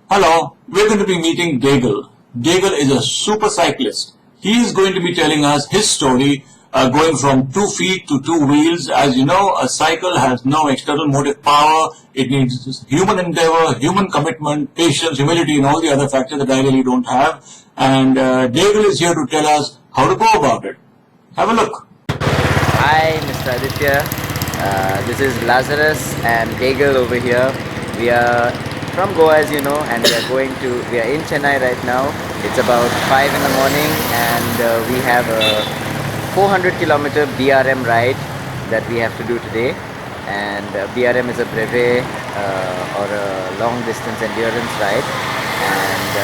Hello, we're going to be meeting Daegal. Daegal is a super cyclist. He is going to be telling us his story going from 2 feet to two wheels. As you know, a cycle has no external motive power. It needs human endeavor, human commitment, patience, humility, and all the other factors that ideally don't have. And Daegal is here to tell us how to go about it. Have a look. Hi, Mr. Aditya. This is Lazarus and Daegal over here. We are from Goa, as you know, and we are in Chennai right now. It's about 5 in the morning, and we have a 400-kilometer BRM ride that we have to do today. And BRM is a brevet or a long distance endurance ride. And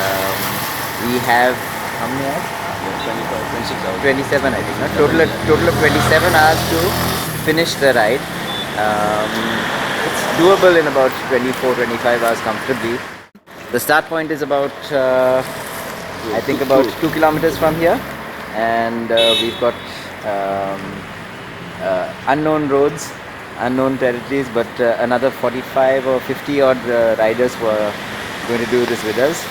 we have, how many hours? 26 hours. 27, I think. No? Total of 27 hours to finish the ride. It's doable in about 24-25 hours comfortably. The start point is about I think about 2 kilometers from here, and we've got unknown roads, unknown territories, but another 45 or 50 odd riders who are going to do this with us.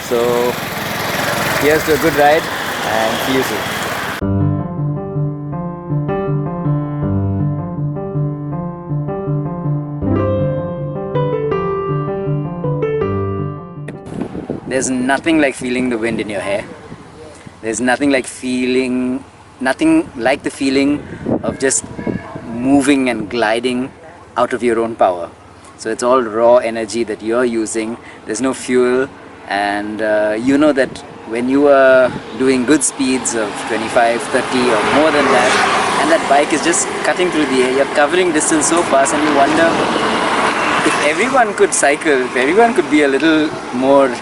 So here's to a good ride, and see you soon. There's nothing like feeling the wind in your hair. There's nothing like the feeling of just moving and gliding out of your own power. So it's all raw energy that you're using. There's no fuel, and you know that when you are doing good speeds of 25, 30 or more than that, and that bike is just cutting through the air, you're covering distance so fast, and you wonder if everyone could cycle, if everyone could be a little more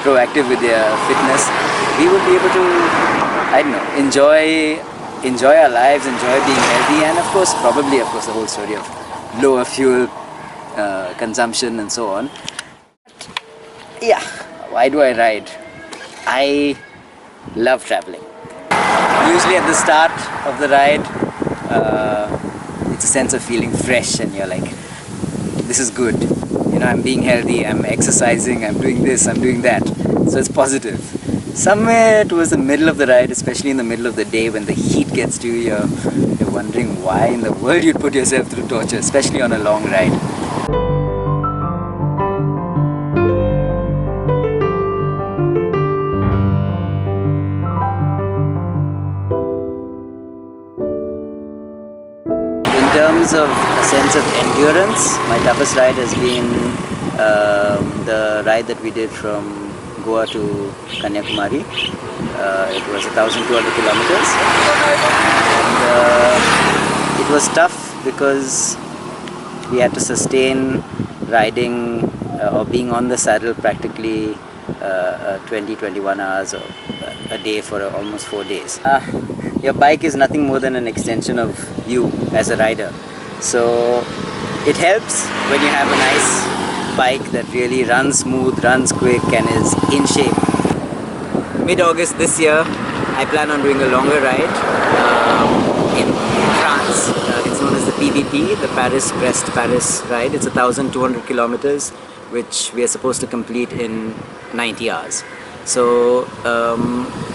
proactive with their fitness, we would be able to, I don't know, enjoy our lives, enjoy being healthy, and of course the whole story of lower fuel consumption and so on. Yeah, why do I ride? I love traveling. Usually at the start of the ride, it's a sense of feeling fresh, and you're like, this is good. You know, I'm being healthy, I'm exercising, I'm doing this, I'm doing that. So it's positive. Somewhere towards the middle of the ride, especially in the middle of the day when the heat gets to you, you're wondering why in the world you'd put yourself through torture, especially on a long ride. In terms of a sense of endurance, my toughest ride has been the ride that we did from Goa to Kanyakumari. It was 1,200 kilometers, and it was tough because we had to sustain riding or being on the saddle practically 20-21 hours a day for almost 4 days. Your bike is nothing more than an extension of you as a rider. So it helps when you have a nice bike that really runs smooth, runs quick, and is in shape. Mid-August this year, I plan on doing a longer ride in France. It's known as the PBP, the Paris-Brest-Paris ride. It's 1,200 kilometers, which we are supposed to complete in 90 hours. So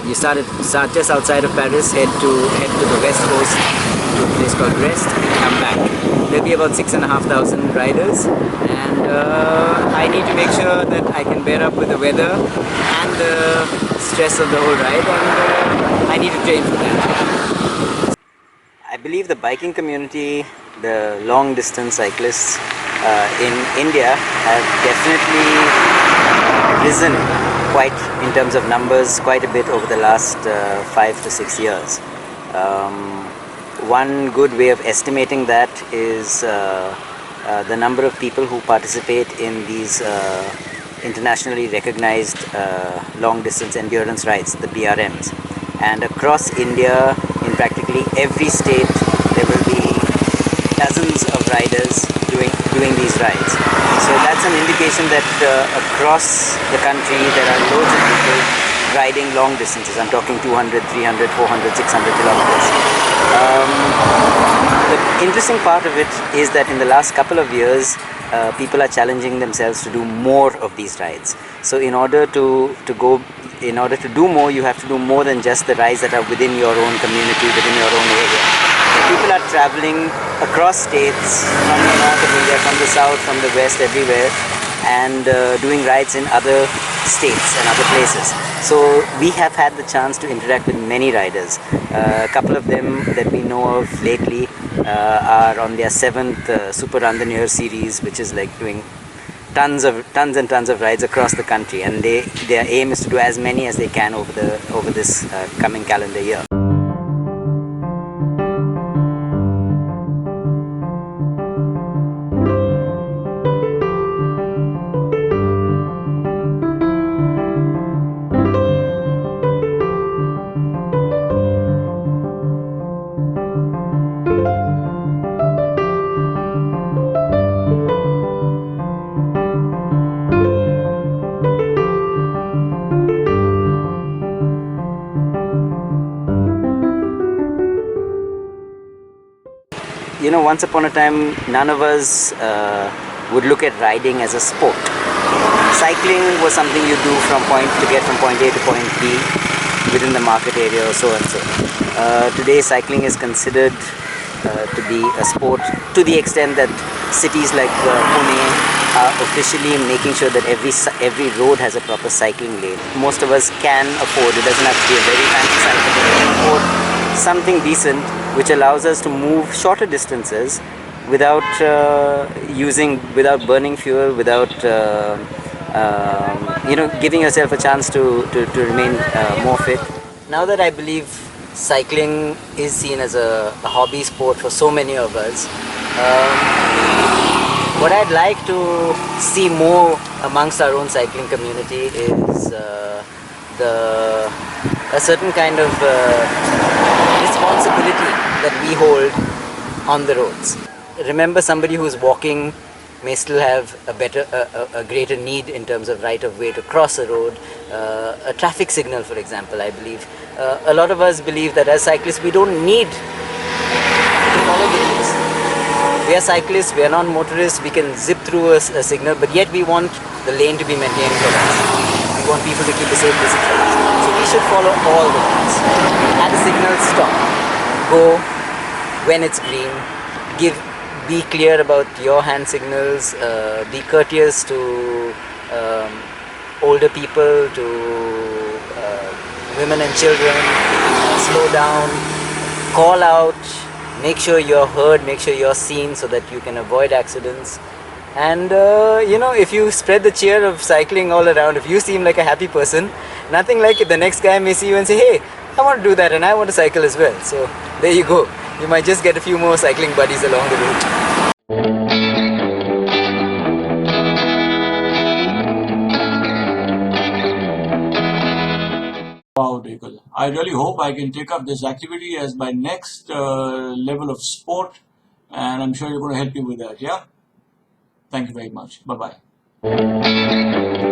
you start just outside of Paris, head to the west coast to a place called Brest, and come back. There'll be about 6,500 riders, and I need to make sure that I can bear up with the weather and the stress of the whole ride, and I need to train for that. I believe the biking community, the long distance cyclists in India have definitely risen quite in terms of numbers, quite a bit over the last 5 to 6 years. One good way of estimating that is the number of people who participate in these internationally recognized long distance endurance rides, the BRMs. And across India, in practically every state, there will be dozens of riders doing these rides. So that's an indication that across the country there are loads of people riding long distances. I'm talking 200, 300, 400, 600 kilometers. The interesting part of it is that in the last couple of years, people are challenging themselves to do more of these rides. So in order to do more, you have to do more than just the rides that are within your own community, within your own area. People are traveling across states, from the north of India, from the south, from the west, everywhere, and doing rides in other states and other places. So we have had the chance to interact with many riders. A couple of them that we know of lately are on their 7th Super Run the Near series, which is like doing tons and tons of rides across the country, and their aim is to do as many as they can over this coming calendar year. You know, once upon a time, none of us would look at riding as a sport. Cycling was something you do to get from point A to point B within the market area or so and so. Today, cycling is considered to be a sport to the extent that cities like Pune are officially making sure that every road has a proper cycling lane. Most of us can afford, it doesn't have to be a very fancy cycle, but we can afford something decent which allows us to move shorter distances without without burning fuel, without giving yourself a chance to remain more fit. Now that I believe cycling is seen as a hobby sport for so many of us, what I'd like to see more amongst our own cycling community is a certain kind of responsibility that we hold on the roads. Remember, somebody who's walking may still have a greater need in terms of right of way to cross a road, a traffic signal, for example. I believe a lot of us believe that as cyclists we don't need to follow the rules. We are cyclists, we are not motorists, we can zip through a signal, but yet we want the lane to be maintained for us. We want people to keep a safe distance from us. So we should follow all the rules. At a signal, stop. Go when it's green. Be clear about your hand signals. Be courteous to older people, to women and children. Slow down. Call out. Make sure you're heard, make sure you're seen so that you can avoid accidents. And if you spread the cheer of cycling all around, if you seem like a happy person, nothing like it, the next guy may see you and say, hey, I want to do that and I want to cycle as well. So there you go. You might just get a few more cycling buddies along the route. Wow, Daegal. I really hope I can take up this activity as my next level of sport, and I'm sure you're going to help me with that, yeah? Thank you very much. Bye bye.